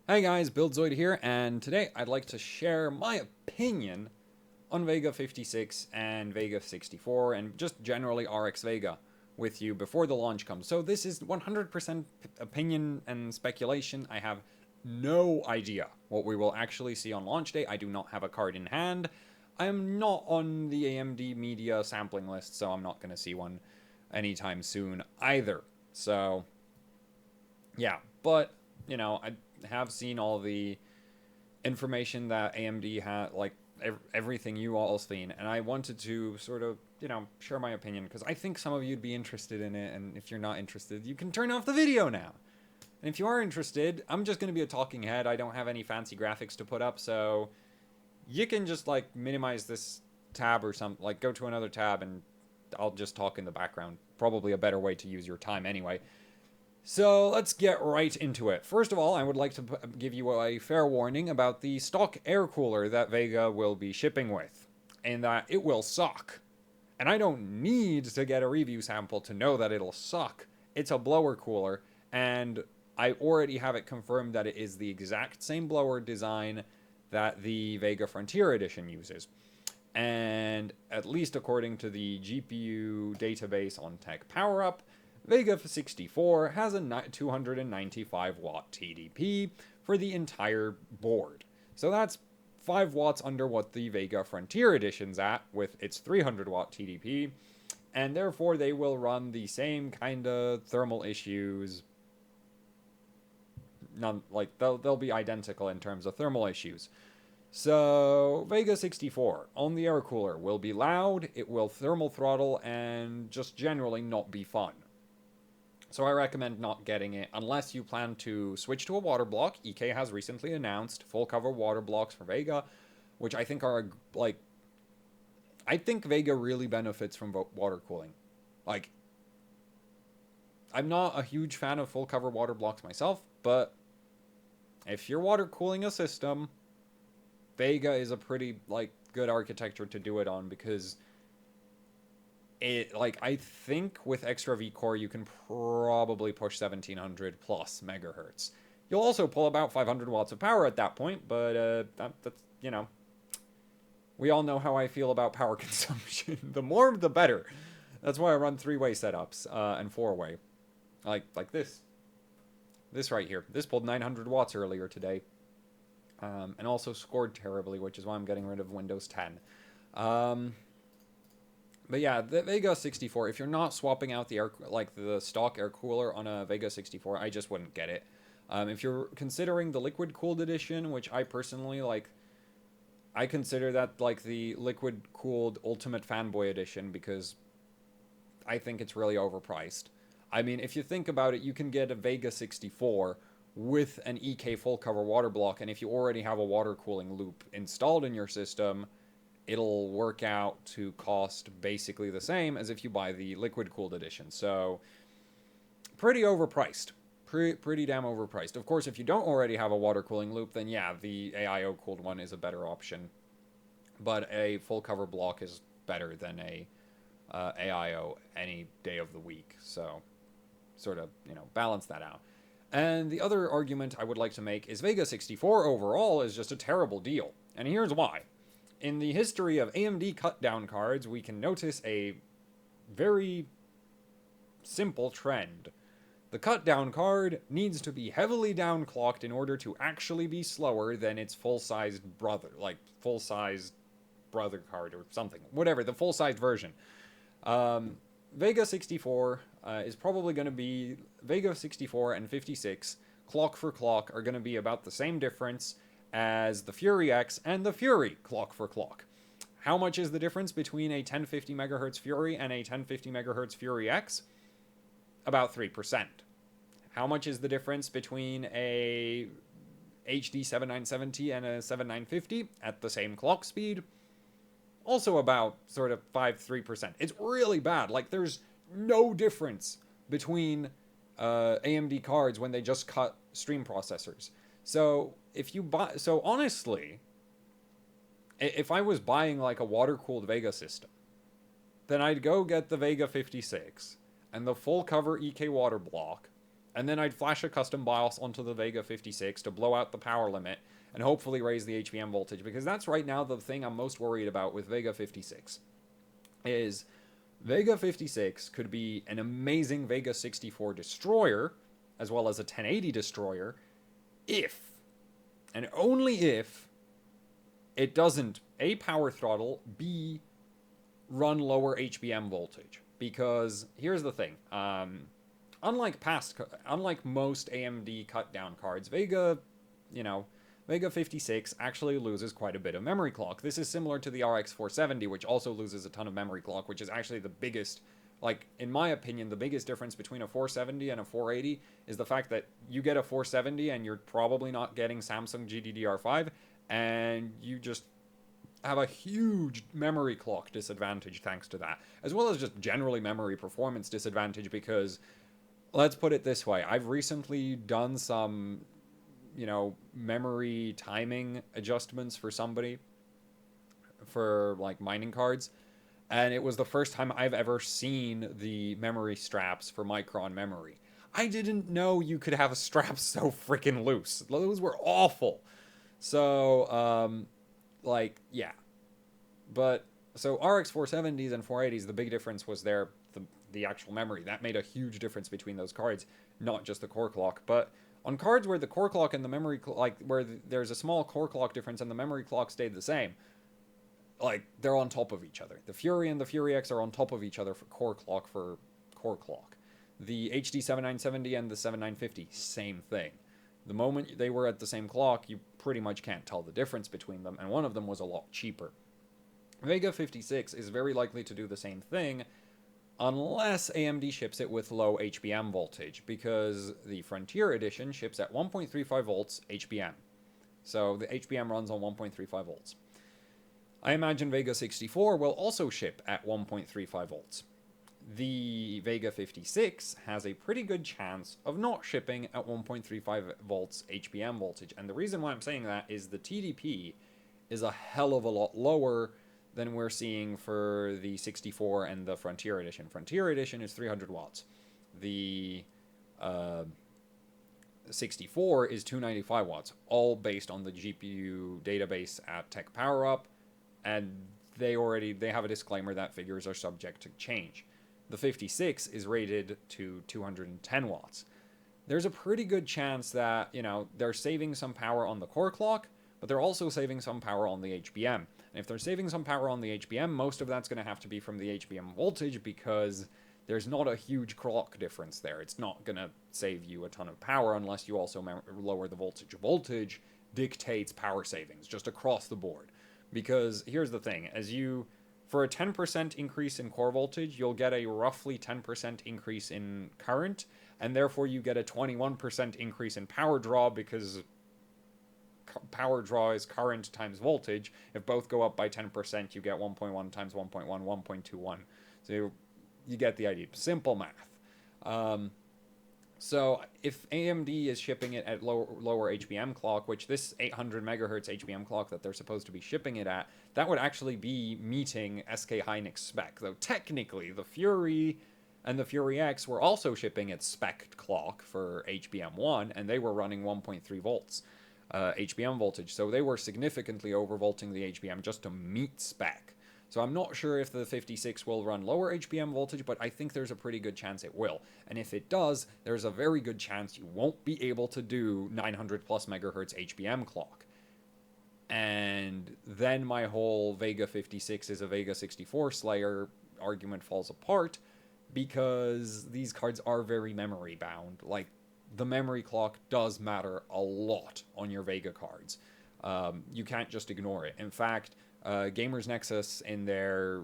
Hey guys, Buildzoid here, and today I'd like to share my opinion on Vega 56 and Vega 64, and just generally RX Vega with you before the launch comes. So this is 100% opinion and speculation. I have no idea what we will actually see on launch day. I do not have a card in hand. I am not on the AMD media sampling list, so I'm not going to see one anytime soon either. So, yeah, but, I have seen all the information that AMD had, like everything you all seen, and I wanted to sort of, share my opinion because I think some of you'd be interested in it, and if you're not interested, you can turn off the video now. And if you are interested, I'm just going to be a talking head. I don't have any fancy graphics to put up, so you can just like minimize this tab or something, like go to another tab and I'll just talk in the background. Probably a better way to use your time anyway. So let's get right into it. First of all, I would like to give you a fair warning about the stock air cooler that Vega will be shipping with, and that it will suck. And I don't need to get a review sample to know that it'll suck. It's a blower cooler, and I already have it confirmed that it is the exact same blower design that the Vega Frontier Edition uses. And at least according to the GPU database on Tech PowerUp, Vega 64 has a 295 watt TDP for the entire board. So that's 5 watts under what the Vega Frontier Edition's at with its 300 watt TDP, and therefore they will run the same kind of thermal issues. They'll be identical in terms of thermal issues. So, Vega 64 on the air cooler will be loud, it will thermal throttle, and just generally not be fun. So I recommend not getting it unless you plan to switch to a water block. EK has recently announced full cover water blocks for Vega, which I think are I think Vega really benefits from water cooling. Like, I'm not a huge fan of full cover water blocks myself, but if you're water cooling a system, Vega is a pretty good architecture to do it on, because I think with extra V-core you can probably push 1700 plus megahertz. You'll also pull about 500 watts of power at that point, but that's, we all know how I feel about power consumption. The more, the better. That's why I run 3-way setups and 4-way. Like this. This right here. This pulled 900 watts earlier today. And also scored terribly, which is why I'm getting rid of Windows 10. But yeah, the Vega 64, if you're not swapping out the stock air cooler on a Vega 64, I just wouldn't get it. If you're considering the liquid cooled edition, which I personally I consider that the liquid cooled ultimate fanboy edition, because I think it's really overpriced. I mean, if you think about it, you can get a Vega 64 with an EK full cover water block, and if you already have a water cooling loop installed in your system, it'll work out to cost basically the same as if you buy the liquid cooled edition. So pretty overpriced. Pretty damn overpriced. Of course, if you don't already have a water cooling loop, then yeah, the AIO cooled one is a better option. But a full cover block is better than a AIO any day of the week. So sort of, balance that out. And the other argument I would like to make is Vega 64 overall is just a terrible deal. And here's why. In the history of AMD cut-down cards, we can notice a very simple trend. The cut-down card needs to be heavily downclocked in order to actually be slower than its full-sized brother, full-sized brother card or something. Whatever, the full-sized version. Vega 64 is probably going to be... Vega 64 and 56, clock for clock, are going to be about the same difference as the Fury X and the Fury clock for clock. How much is the difference between a 1050 MHz Fury and a 1050 MHz Fury X? About 3%. How much is the difference between a HD 7970 and a 7950 at the same clock speed? Also about sort of 3%. It's really bad. There's no difference between AMD cards when they just cut stream processors. So if you buy, honestly, if I was buying a water-cooled Vega system, then I'd go get the Vega 56 and the full cover EK water block And then I'd flash a custom BIOS onto the Vega 56 to blow out the power limit and hopefully raise the HBM voltage, because that's right now the thing I'm most worried about with Vega 56. Is Vega 56 could be an amazing Vega 64 destroyer, as well as a 1080 destroyer, if, and only if, it doesn't A, power throttle, B, run lower HBM voltage. Because here's the thing, unlike most AMD cut-down cards, Vega 56 actually loses quite a bit of memory clock. This is similar to the RX 470, which also loses a ton of memory clock, which is actually the biggest, in my opinion, the biggest difference between a 470 and a 480 is the fact that you get a 470 and you're probably not getting Samsung GDDR5, and you just have a huge memory clock disadvantage thanks to that, as well as just generally memory performance disadvantage, because let's put it this way, I've recently done some memory timing adjustments for somebody for mining cards, and it was the first time I've ever seen the memory straps for Micron memory. I didn't know you could have straps so freaking loose. Those were awful. So yeah, but so RX 470s and 480s, the big difference was the actual memory. That made a huge difference between those cards, not just the core clock. But on cards where the core clock and the memory, where there's a small core clock difference and the memory clock stayed the same, they're on top of each other. The Fury and the Fury X are on top of each other for core clock. The HD 7970 and the 7950, same thing. The moment they were at the same clock, you pretty much can't tell the difference between them, and one of them was a lot cheaper. Vega 56 is very likely to do the same thing, unless AMD ships it with low HBM voltage, because the Frontier Edition ships at 1.35 volts HBM. So the HBM runs on 1.35 volts. I imagine Vega 64 will also ship at 1.35 volts. The Vega 56 has a pretty good chance of not shipping at 1.35 volts HBM voltage, and the reason why I'm saying that is the TDP is a hell of a lot lower than we're seeing for the 64 and the Frontier Edition. Frontier Edition is 300 watts. The 64 is 295 watts, all based on the GPU database at Tech Power Up, and they have a disclaimer that figures are subject to change. The 56 is rated to 210 watts. There's a pretty good chance that, they're saving some power on the core clock, but they're also saving some power on the HBM. And if they're saving some power on the HBM, most of that's going to have to be from the HBM voltage, because there's not a huge clock difference there. It's not going to save you a ton of power unless you also lower the voltage. Voltage dictates power savings just across the board. Because here's the thing, for a 10% increase in core voltage, you'll get a roughly 10% increase in current, and therefore you get a 21% increase in power draw, because power draw is current times voltage. If both go up by 10%, you get 1.1 times 1.1, 1.21. So you get the idea. Simple math. So if AMD is shipping it at lower HBM clock, which this 800 megahertz HBM clock that they're supposed to be shipping it at, that would actually be meeting SK Hynix spec. Though technically, the Fury and the Fury X were also shipping at spec clock for HBM1, and they were running 1.3 volts HBM voltage. So they were significantly overvolting the HBM just to meet spec. So I'm not sure if the 56 will run lower HBM voltage, but I think there's a pretty good chance it will. And if it does, there's a very good chance you won't be able to do 900 plus megahertz HBM clock. And then my whole Vega 56 is a Vega 64 Slayer argument falls apart, because these cards are very memory bound. The memory clock does matter a lot on your Vega cards. You can't just ignore it. In fact, Gamers Nexus, in their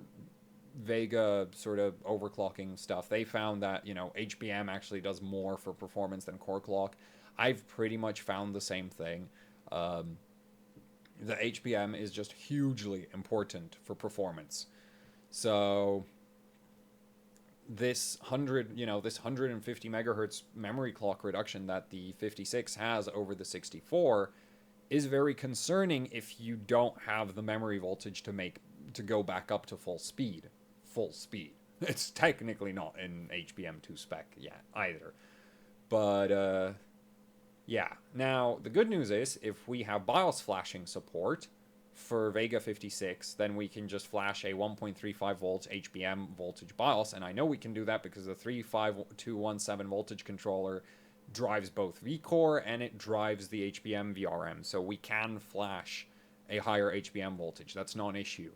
Vega sort of overclocking stuff, they found that, HBM actually does more for performance than core clock. I've pretty much found the same thing. The HBM is just hugely important for performance. So this 150 megahertz memory clock reduction that the 56 has over the 64 is very concerning if you don't have the memory voltage to go back up to full speed. It's technically not in HBM2 spec yet either. But yeah. Now, the good news is, if we have BIOS flashing support for Vega 56, then we can just flash a 1.35 volts HBM voltage BIOS, and I know we can do that because the 35217 voltage controller drives both vCore and it drives the HBM VRM, so we can flash a higher HBM voltage. That's not an issue.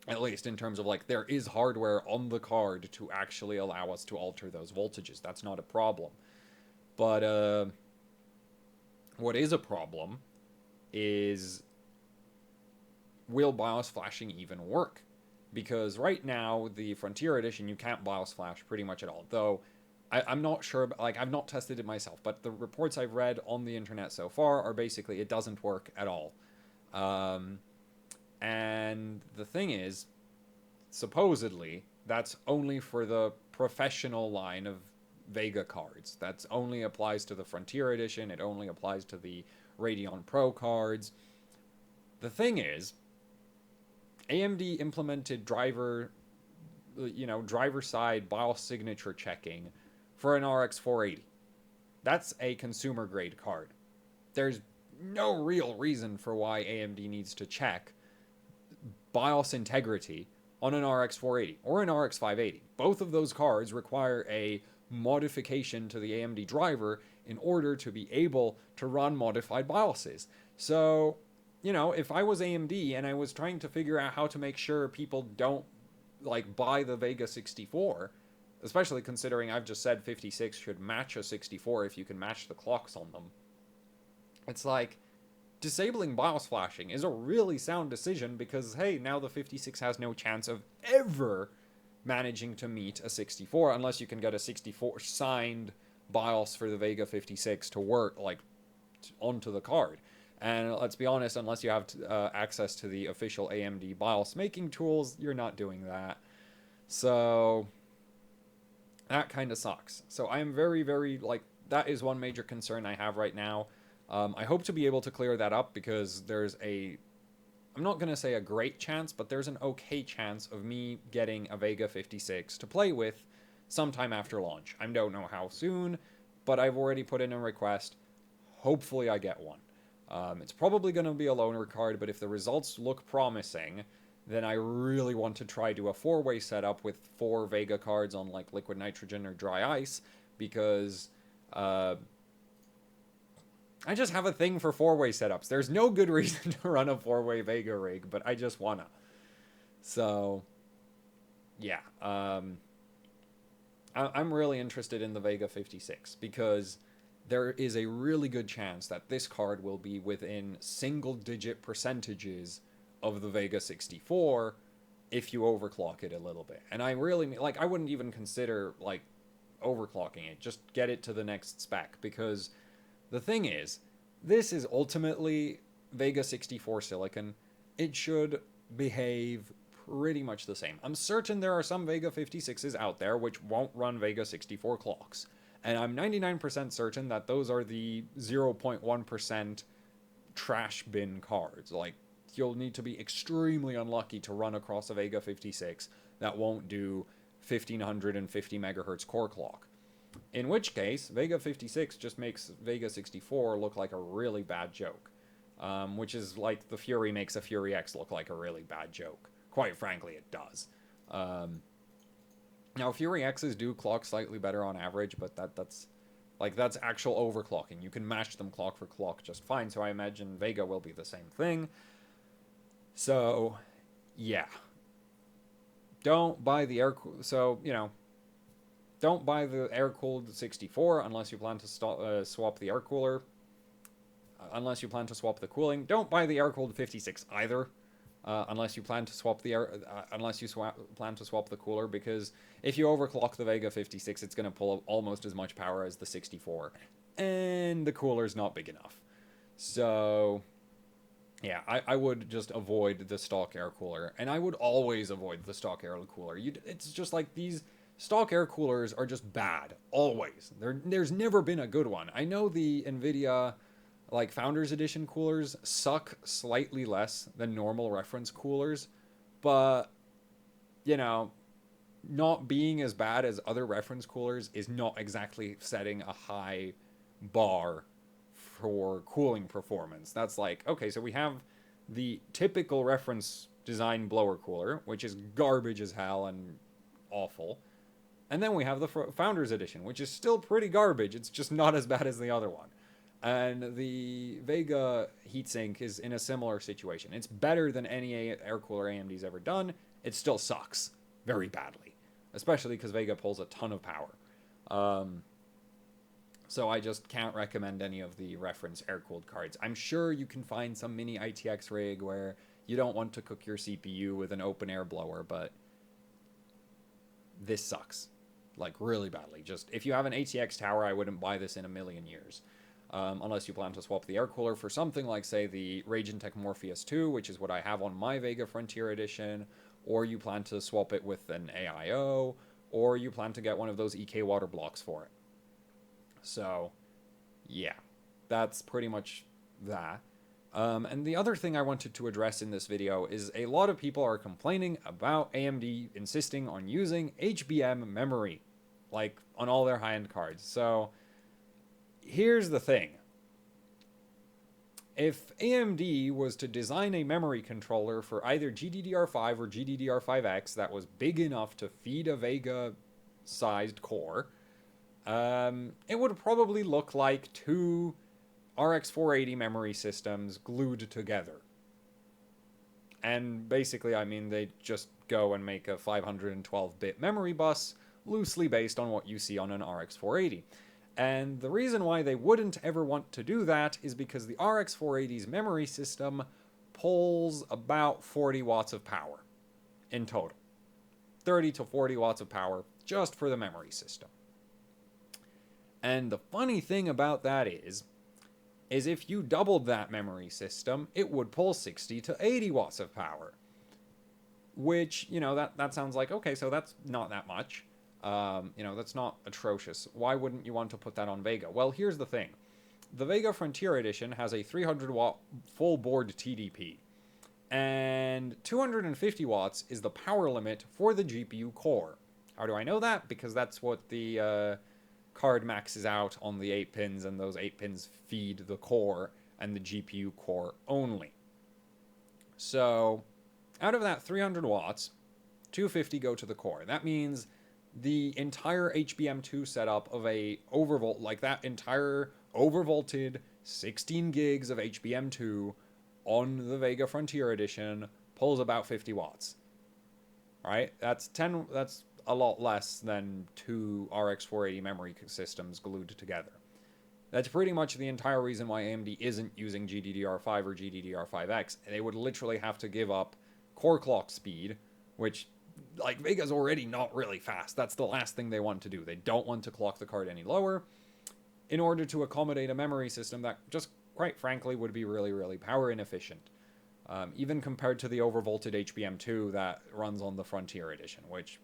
At least in terms of, like, there is hardware on the card to actually allow us to alter those voltages. That's not a problem. But what is a problem is, will BIOS flashing even work? Because right now, the Frontier Edition, you can't BIOS flash pretty much at all. Though, I'm not sure, like, I've not tested it myself, but the reports I've read on the internet so far are basically it doesn't work at all. And the thing is, supposedly, that's only for the professional line of Vega cards. That only applies to the Frontier Edition. It only applies to the Radeon Pro cards. The thing is, AMD implemented driver side BIOS signature checking for an RX 480. That's a consumer grade card. There's no real reason for why AMD needs to check BIOS integrity on an RX 480 or an RX 580. Both of those cards require a modification to the AMD driver in order to be able to run modified BIOSes. So, if I was AMD and I was trying to figure out how to make sure people don't, like, buy the Vega 64, especially considering I've just said 56 should match a 64 if you can match the clocks on them, it's like, disabling BIOS flashing is a really sound decision because, hey, now the 56 has no chance of ever managing to meet a 64 unless you can get a 64 signed BIOS for the Vega 56 to work, like, onto the card. And let's be honest, unless you have access to the official AMD BIOS making tools, you're not doing that. So that kind of sucks. So I am very, very, like, that is one major concern I have right now. I hope to be able to clear that up because there's I'm not going to say a great chance, but there's an okay chance of me getting a Vega 56 to play with sometime after launch. I don't know how soon, but I've already put in a request. Hopefully I get one. It's probably going to be a loaner card, but if the results look promising, then I really want to try do a 4-way setup with 4 Vega cards on, like, liquid nitrogen or dry ice, because I just have a thing for 4-way setups. There's no good reason to run a 4-way Vega rig, but I just wanna. So, yeah. I'm really interested in the Vega 56 because there is a really good chance that this card will be within single-digit percentages of the Vega 64 if you overclock it a little bit. And I really, like, I wouldn't even consider, like, overclocking it. Just get it to the next spec, because the thing is, this is ultimately Vega 64 silicon. It should behave pretty much the same. I'm certain there are some Vega 56s out there which won't run Vega 64 clocks. And I'm 99% certain that those are the 0.1% trash bin cards. Like, you'll need to be extremely unlucky to run across a Vega 56 that won't do 1550 megahertz core clock. In which case, Vega 56 just makes Vega 64 look like a really bad joke. Which is like the Fury makes a Fury X look like a really bad joke. Quite frankly, it does. Now, Fury X's do clock slightly better on average, but that's actual overclocking. You can match them clock for clock just fine, so I imagine Vega will be the same thing. So, yeah. Don't buy the don't buy the air-cooled 64 unless you plan to swap the air cooler. Unless you plan to swap the cooling. Don't buy the air-cooled 56 either. Unless you plan to swap the plan to swap the cooler, because if you overclock the Vega 56, it's going to pull almost as much power as the 64, and the cooler's not big enough. So, yeah, I would just avoid the stock air cooler, and I would always avoid the stock air cooler. It's just like these stock air coolers are just bad, always. There's never been a good one. I know the NVIDIA, like, Founders Edition coolers suck slightly less than normal reference coolers, but, you know, not being as bad as other reference coolers is not exactly setting a high bar for cooling performance. That's like, okay, so we have the typical reference design blower cooler, which is garbage as hell and awful. And then we have the Founders Edition, which is still pretty garbage. It's just not as bad as the other one. And the Vega heatsink is in a similar situation. It's better than any air cooler AMD's ever done. It still sucks very badly, especially because Vega pulls a ton of power. So I just can't recommend any of the reference air-cooled cards. I'm sure you can find some mini ITX rig where you don't want to cook your CPU with an open air blower, but this sucks. Like, really badly. Just, if you have an ATX tower, I wouldn't buy this in a million years. Unless you plan to swap the air cooler for something like, say, the Ragentech Morpheus 2, which is what I have on my Vega Frontier Edition, or you plan to swap it with an AIO, or you plan to get one of those EK water blocks for it. So, yeah, that's pretty much that. And the other thing I wanted to address in this video is a lot of people are complaining about AMD insisting on using HBM memory, like on all their high-end cards. So, here's the thing. If AMD was to design a memory controller for either GDDR5 or GDDR5X that was big enough to feed a Vega-sized core, it would probably look like two RX 480 memory systems glued together. And basically, I mean, they just go and make a 512-bit memory bus loosely based on what you see on an RX 480. And the reason why they wouldn't ever want to do that is because the RX 480's memory system pulls about 40 watts of power in total. 30 to 40 watts of power just for the memory system. And the funny thing about that is if you doubled that memory system, it would pull 60 to 80 watts of power. Which, you know, that sounds like, okay, so that's not that much. You know, that's not atrocious. Why wouldn't you want to put that on Vega? Well, here's the thing. The Vega Frontier Edition has a 300 watt full board TDP. And 250 watts is the power limit for the GPU core. How do I know that? Because that's what the card maxes out on the 8 pins, and those 8 pins feed the core and the GPU core only. So, out of that 300 watts, 250 go to the core. That means the entire HBM2 setup of a overvolt, like that entire overvolted 16 gigs of HBM2 on the Vega Frontier Edition pulls about 50 watts. Right? That's a lot less than two RX 480 memory systems glued together. That's pretty much the entire reason why AMD isn't using GDDR5 or GDDR5X. They would literally have to give up core clock speed, which, like, Vega's already not really fast. That's the last thing they want to do. They don't want to clock the card any lower in order to accommodate a memory system that just, quite frankly, would be really, really power inefficient. Even compared to the overvolted HBM2 that runs on the Frontier Edition, which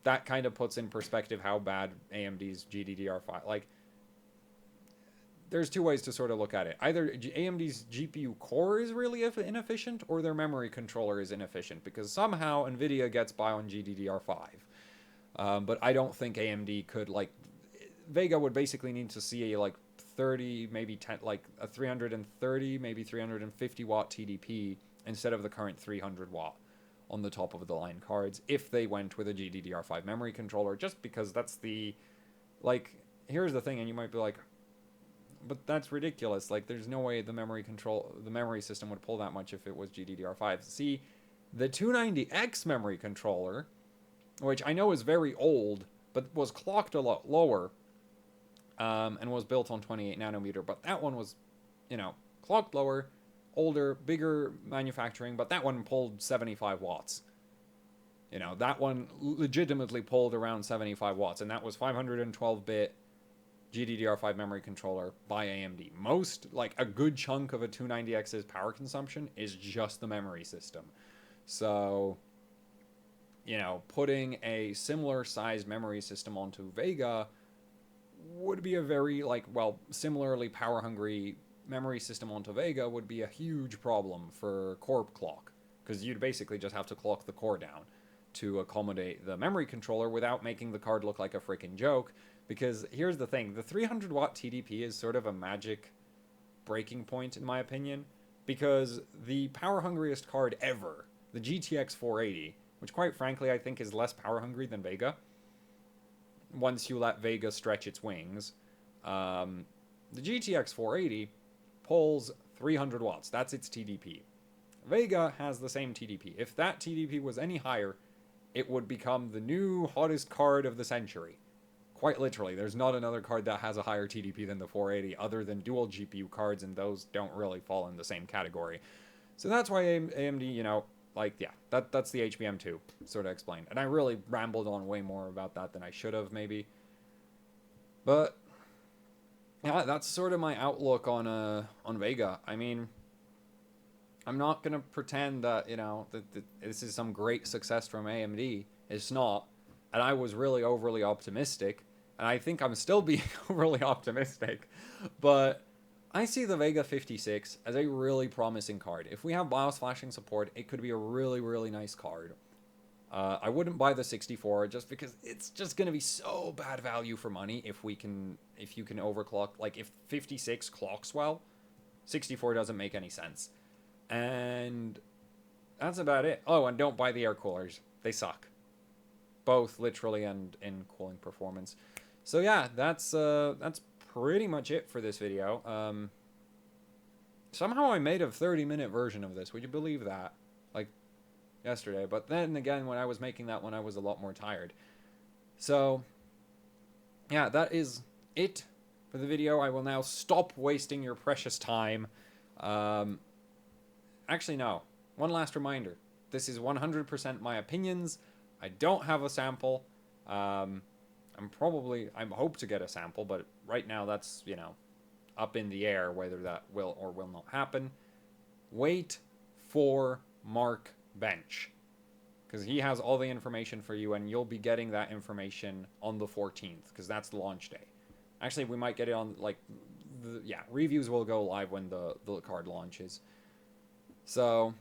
that kind of puts in perspective how bad AMD's GDDR5... Like, there's two ways to sort of look at it. Either AMD's GPU core is really inefficient, or their memory controller is inefficient, because somehow NVIDIA gets by on GDDR5. But I don't think AMD could, like... Vega would basically need to see a, like, 30, maybe 10, like a 330, maybe 350 watt TDP instead of the current 300 watt on the top of the line cards if they went with a GDDR5 memory controller, just because that's the, like, here's the thing, and you might be like, but that's ridiculous. Like, there's no way the memory system would pull that much if it was GDDR5. See, the 290X memory controller, which I know is very old, but was clocked a lot lower, and was built on 28 nanometer, but that one was, you know, clocked lower, older, bigger manufacturing, but that one pulled 75 watts. You know, that one legitimately pulled around 75 watts, and that was 512-bit GDDR5 memory controller by AMD. Most, like, a good chunk of a 290X's power consumption is just the memory system. So, you know, putting a similar sized memory system onto Vega would be a very, like, well, similarly power-hungry memory system onto Vega would be a huge problem for core clock, because you'd basically just have to clock the core down. to accommodate the memory controller without making the card look like a freaking joke. Because here's the thing, the 300 watt TDP is sort of a magic breaking point in my opinion, because the power hungriest card ever, the GTX 480, which quite frankly I think is less power hungry than Vega, once you let Vega stretch its wings, the GTX 480 pulls 300 watts. That's its TDP. Vega has the same TDP. If that TDP was any higher, it would become the new hottest card of the century. Quite literally, there's not another card that has a higher TDP than the 480 other than dual GPU cards, and those don't really fall in the same category. So that's why AMD, you know, like, yeah, that's the HBM2, sort of explained. And I really rambled on way more about that than I should have, maybe. But, yeah, that's sort of my outlook on Vega. I mean, I'm not going to pretend that, you know, that this is some great success from AMD. It's not. And I was really overly optimistic. And I think I'm still being overly optimistic. But I see the Vega 56 as a really promising card. If we have BIOS flashing support, it could be a really, really nice card. I wouldn't buy the 64 just because it's just going to be so bad value for money if you can overclock. Like, if 56 clocks well, 64 doesn't make any sense. And that's about it. Oh, and don't buy the air coolers. They suck. Both literally and in cooling performance. So yeah, that's pretty much it for this video. Somehow I made a 30-minute version of this. Would you believe that? Like, yesterday. But then again, when I was making that one, I was a lot more tired. So, yeah, that is it for the video. I will now stop wasting your precious time. Actually, no. One last reminder. This is 100% my opinions. I don't have a sample. I hope to get a sample, but right now that's, you know, up in the air whether that will or will not happen. Wait for Mark Bench, because he has all the information for you, and you'll be getting that information on the 14th, because that's the launch day. Actually, we might get it on, like, reviews will go live when the card launches. So,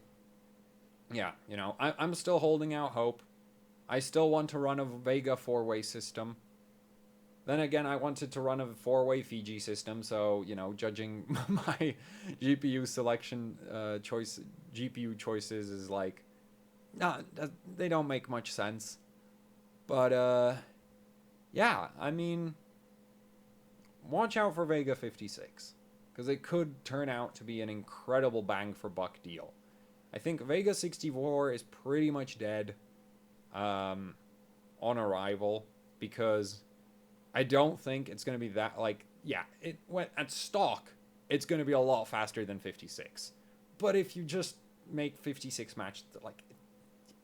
yeah, you know, I'm still holding out hope. I still want to run a Vega 4-way system. Then again, I wanted to run a 4-way Fiji system, so, you know, judging my GPU selection GPU choices is like, nah, they don't make much sense. But, yeah, I mean, watch out for Vega 56, because it could turn out to be an incredible bang for buck deal. I think Vega 64 is pretty much dead on arrival, because I don't think it's going to be that, like, yeah, it went at stock, it's going to be a lot faster than 56. But if you just make 56 match, like,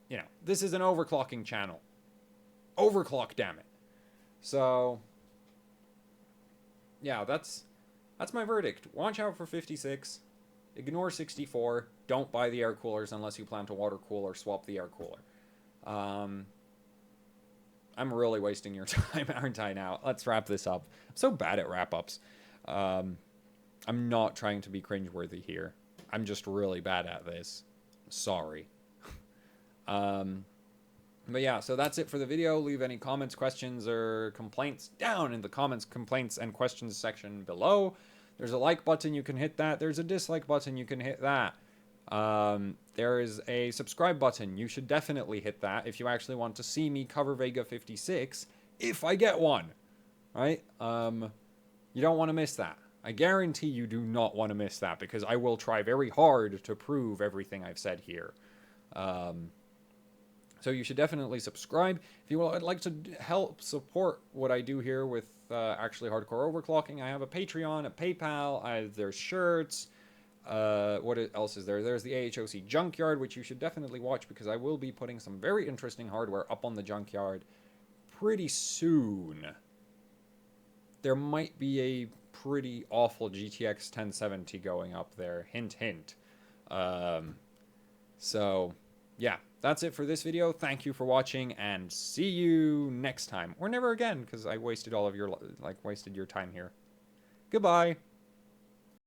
you know, this is an overclocking channel. Overclock, damn it. So, yeah, that's my verdict. Watch out for 56. Ignore 64. Don't buy the air coolers unless you plan to water cool or swap the air cooler. I'm really wasting your time, aren't I, now? Let's wrap this up. I'm so bad at wrap-ups. I'm not trying to be cringeworthy here. I'm just really bad at this. Sorry. But yeah, so that's it for the video. Leave any comments, questions, or complaints down in the comments, complaints, and questions section below. There's a like button, you can hit that. There's a dislike button, you can hit that. There is a subscribe button. You should definitely hit that if you actually want to see me cover Vega 56, if I get one, right? You don't want to miss that. I guarantee you do not want to miss that, because I will try very hard to prove everything I've said here. So you should definitely subscribe. If you would like to help support what I do here with actually hardcore overclocking, I have a Patreon, a PayPal, there's shirts. What else is there? There's the AHOC Junkyard, which you should definitely watch, because I will be putting some very interesting hardware up on the Junkyard pretty soon. There might be a pretty awful GTX 1070 going up there. Hint, hint. So, yeah, that's it for this video. Thank you for watching, and see you next time. Or never again, because I wasted all of your, wasted your time here. Goodbye.